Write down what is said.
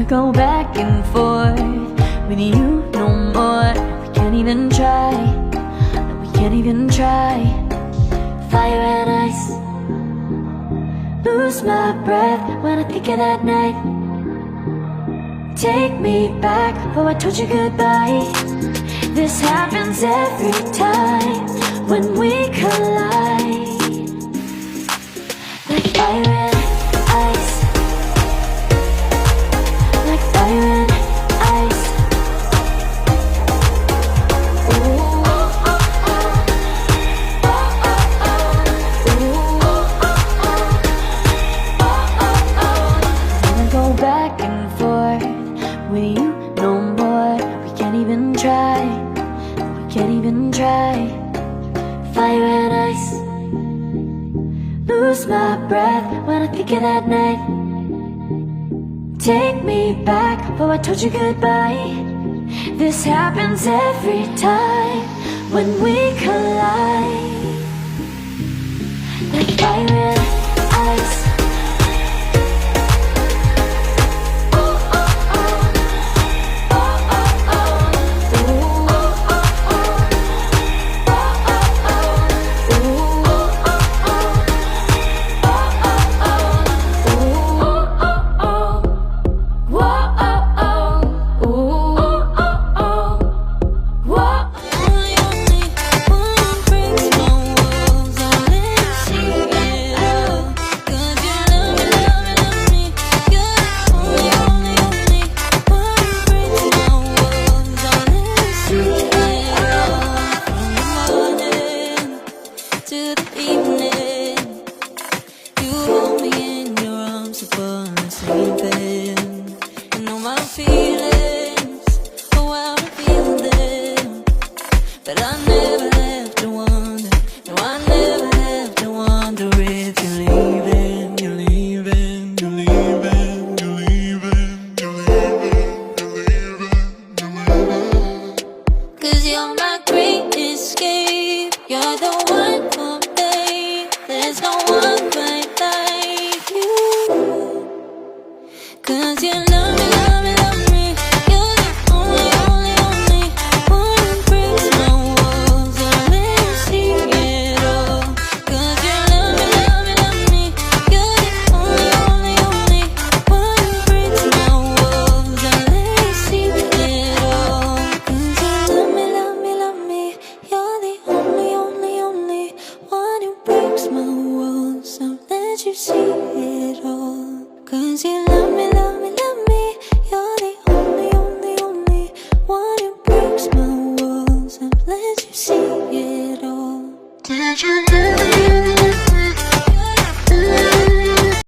go back and forth with you no more. We can't even try, no, we can't even try. Fire and ice, lose my breath when I think of that night. Take me back, oh I told you goodbye. This happens every time when we collide. Like fire and ice, like fire and ice. Ooh, oh, oh, oh. Oh, oh, oh. Ooh, oh, oh, oh. Oh, oh, oh. Wanna go back and forth with you no more. We can't even try, we can't even try. Fire and ice, lose my breath when I think of that night. Take me back, oh I told you goodbye. This happens every time when we collide. Like fire and ice. But I never have to wonder, no, I never have to wonder if you're leaving, you're leaving, you're leaving, you're leaving, you're leaving, you're leaving, you're leaving. 'Cause you're my great escape, you're the one for me, there's no one quite like you. 'Cause you love me, love me, love me, you're the only, only, only one who breaks my walls and let me see it all. 'Cause you love me, love me, love me, you're the only, only, only one who breaks my walls and let me see it all. 'Cause you love me, love me, love me, you're the only, only, only one who breaks my walls and let you see it all. 'Cause you love me, love me, love me, you're the only, only, only one who breaks my walls and lets you see it all. Did you leave